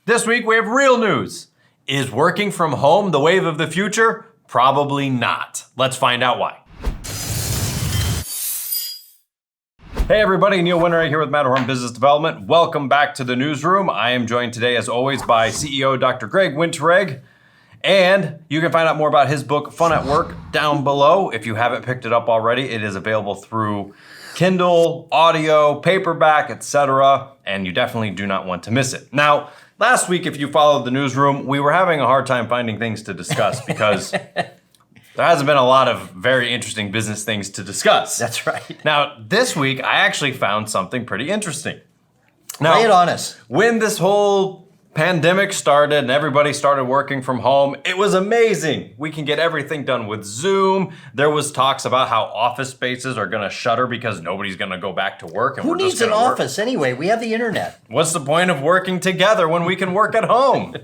This week we have real news. Is working from home the wave of the future? Probably not. Let's find out why. Hey everybody, Neil Winteright here with Matterhorn Business Development. Welcome back to the Newsroom. I am joined today as always by CEO Dr. Greg Winteright. And you can find out more about his book, Fun at Work, down below. If you haven't picked it up already, it is available through Kindle, audio, paperback, etc. And you definitely do not want to miss it. Now, last week, if you followed the Newsroom, we were having a hard time finding things to discuss because there hasn't been a lot of very interesting business things to discuss. That's right. Now, this week, I actually found something pretty interesting. Now, lay it on us. When this whole pandemic started and everybody started working from home, it was amazing. We can get everything done with Zoom. There was talks about how office spaces are gonna shutter because nobody's gonna go back to work. And Who needs an office anyway? We have the internet. What's the point of working together when we can work at home?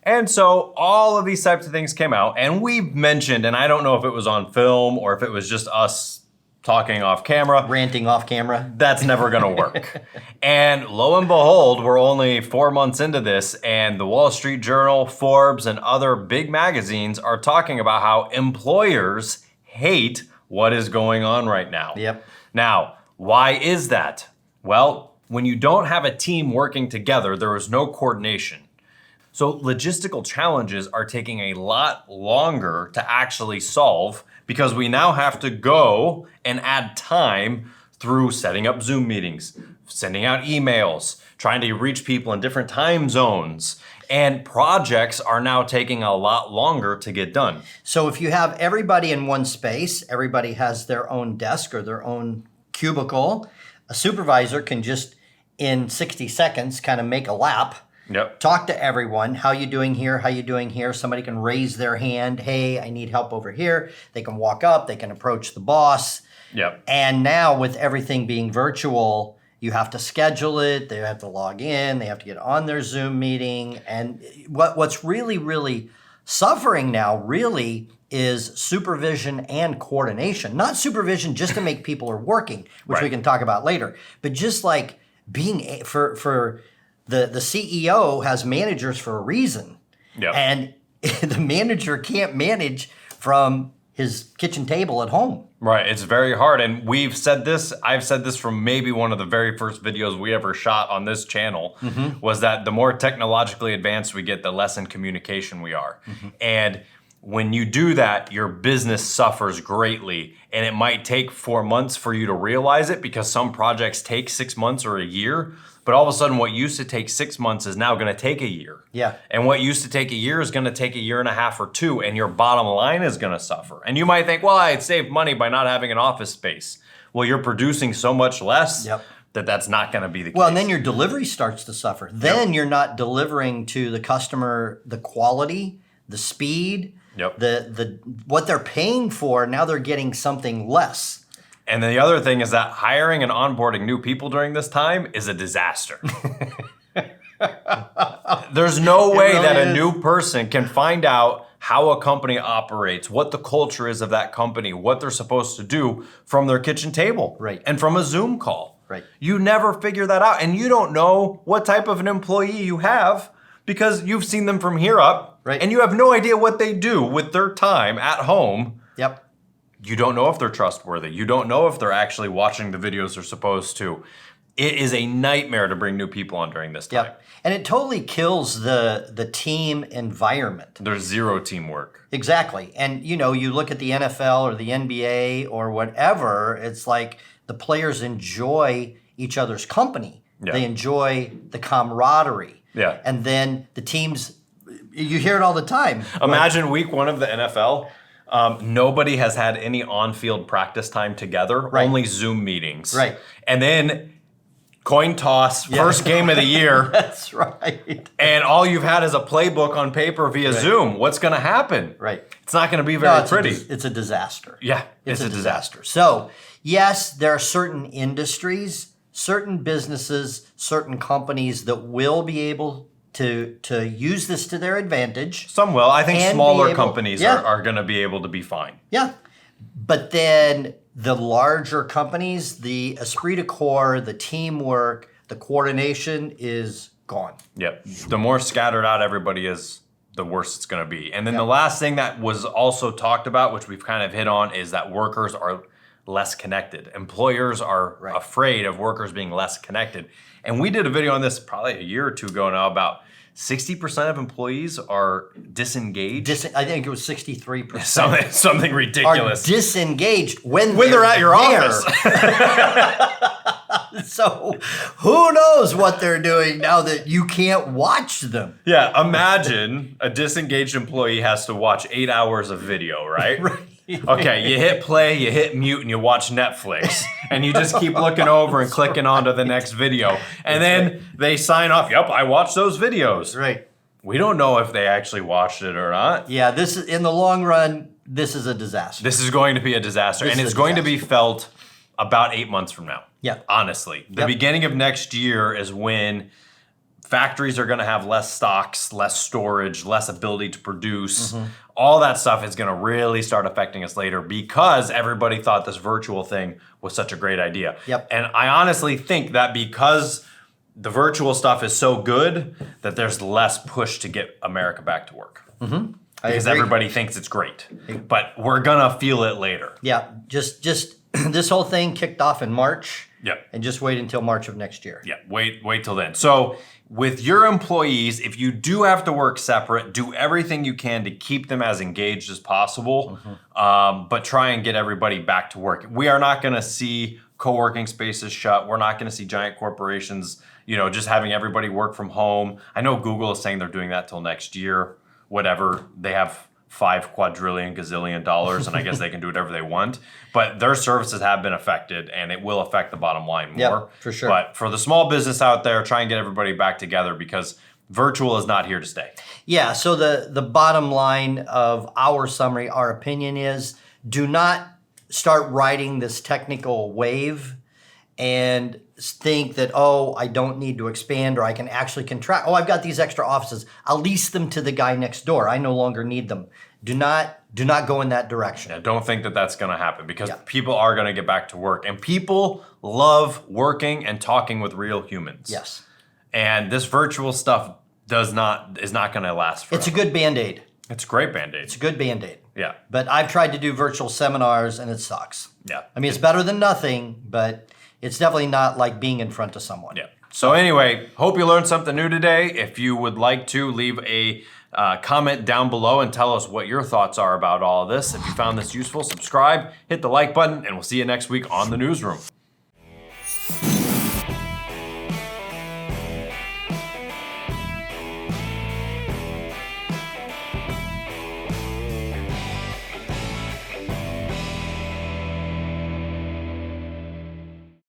And so all of these types of things came out, and we mentioned, and I don't know if it was on film or if it was just us talking off camera. Ranting off camera. That's never gonna work. And lo and behold, we're only 4 months into this, and the Wall Street Journal, Forbes, and other big magazines are talking about how employers hate what is going on right now. Yep. Now, why is that? Well, when you don't have a team working together, there is no coordination. So logistical challenges are taking a lot longer to actually solve because we now have to go and add time through setting up Zoom meetings, sending out emails, trying to reach people in different time zones. And projects are now taking a lot longer to get done. So if you have everybody in one space, everybody has their own desk or their own cubicle, a supervisor can just in 60 seconds kind of make a lap. Yep. Talk to everyone. How you doing here? How you doing here? Somebody can raise their hand. Hey, I need help over here. They can walk up. They can approach the boss. Yep. And now with everything being virtual, you have to schedule it. They have to log in. They have to get on their Zoom meeting. And what's really suffering now really is supervision and coordination. Not supervision just to make people are working, which Right. we can talk about later, but just like being for the CEO has managers for a reason. Yep. And the manager can't manage from his kitchen table at home. Right, it's very hard, and we've said this, I've said this from maybe one of the very first videos we ever shot on this channel, was that the more technologically advanced we get, the less in communication we are. And when you do that, your business suffers greatly, and it might take 4 months for you to realize it because some projects take 6 months or a year, but all of a sudden what used to take 6 months is now gonna take a year. Yeah. And what used to take a year is gonna take a year and a half or two, and your bottom line is gonna suffer. And you might think, well, I'd save money by not having an office space. Well, you're producing so much less that that's not gonna be the case. Well, and then your delivery starts to suffer. Then you're not delivering to the customer the quality, the speed, the what they're paying for. Now they're getting something less. And then the other thing is that hiring and onboarding new people during this time is a disaster. There's no way that a new person can find out how a company operates, what the culture is of that company, what they're supposed to do from their kitchen table. Right. And from a Zoom call. Right. You never figure that out. And you don't know what type of an employee you have because you've seen them from here up. Right. And you have no idea what they do with their time at home. Yep. You don't know if they're trustworthy. You don't know if they're actually watching the videos they're supposed to. It is a nightmare to bring new people on during this time. Yep. And it totally kills the team environment. There's zero teamwork. Exactly. And you know, you look at the NFL or the NBA or whatever, it's like the players enjoy each other's company. Yeah. They enjoy the camaraderie. Yeah. And then the teams, you hear it all the time. Imagine week 1 of the NFL. Nobody has had any on-field practice time together, only Zoom meetings. Right. And then coin toss, first game of the year. That's right. And all you've had is a playbook on paper via Zoom. What's going to happen? Right. It's not going to be very pretty. It's a disaster. Yeah, It's a disaster. So, yes, there are certain industries, certain businesses, certain companies that will be able to use this to their advantage. Some will. I think smaller companies Yeah. are going to be able to be fine. Yeah. But then the larger companies, the esprit de corps, the teamwork, the coordination is gone. Yep. The more scattered out everybody is, the worse it's going to be. And then the last thing that was also talked about, which we've kind of hit on, is that workers are less connected. Employers are afraid of workers being less connected. And we did a video on this probably a year or two ago now about 60% of employees are disengaged. I think it was 63%. Something ridiculous. Are disengaged when they're at your office. So who knows what they're doing now that you can't watch them? Yeah, imagine a disengaged employee has to watch 8 hours of video, right? Right. Okay, you hit play, you hit mute, and you watch Netflix. And you just keep looking over and clicking on to the next video. And then they sign off, yep, I watched those videos. Right. We don't know if they actually watched it or not. Yeah, this is in the long run, this is a disaster. This is going to be a disaster. And it's going to be felt about 8 months from now. Yeah. Honestly. The beginning of next year is when factories are going to have less stocks, less storage, less ability to produce. All that stuff is going to really start affecting us later because everybody thought this virtual thing was such a great idea. Yep. And I honestly think that because the virtual stuff is so good that there's less push to get America back to work. Because everybody thinks it's great. But we're going to feel it later. Yeah, just this whole thing kicked off in March. Yep. And just wait until March of next year. Yeah, wait till then. So with your employees, if you do have to work separate, do everything you can to keep them as engaged as possible, but try and get everybody back to work. We are not going to see co-working spaces shut. We're not going to see giant corporations, just having everybody work from home. I know Google is saying they're doing that till next year, whatever. They have $5 quadrillion gazillion dollars, and I guess they can do whatever they want. But their services have been affected, and it will affect the bottom line more. Yep, for sure. But for the small business out there, try and get everybody back together because virtual is not here to stay. Yeah, so the bottom line of our summary, our opinion is do not start riding this technical wave and think that, oh, I don't need to expand or I can actually contract. Oh, I've got these extra offices. I'll lease them to the guy next door. I no longer need them. Do not go in that direction. Yeah, don't think that that's going to happen because people are going to get back to work. And people love working and talking with real humans. Yes. And this virtual stuff is not going to last forever. It's a good Band-Aid. It's a great Band-Aid. It's a good Band-Aid. Yeah. But I've tried to do virtual seminars and it sucks. Yeah. I mean, it's better than nothing, but it's definitely not like being in front of someone. Yeah. So anyway, hope you learned something new today. If you would like to, leave a comment down below and tell us what your thoughts are about all of this. If you found this useful, subscribe, hit the like button, and we'll see you next week on the Newsroom.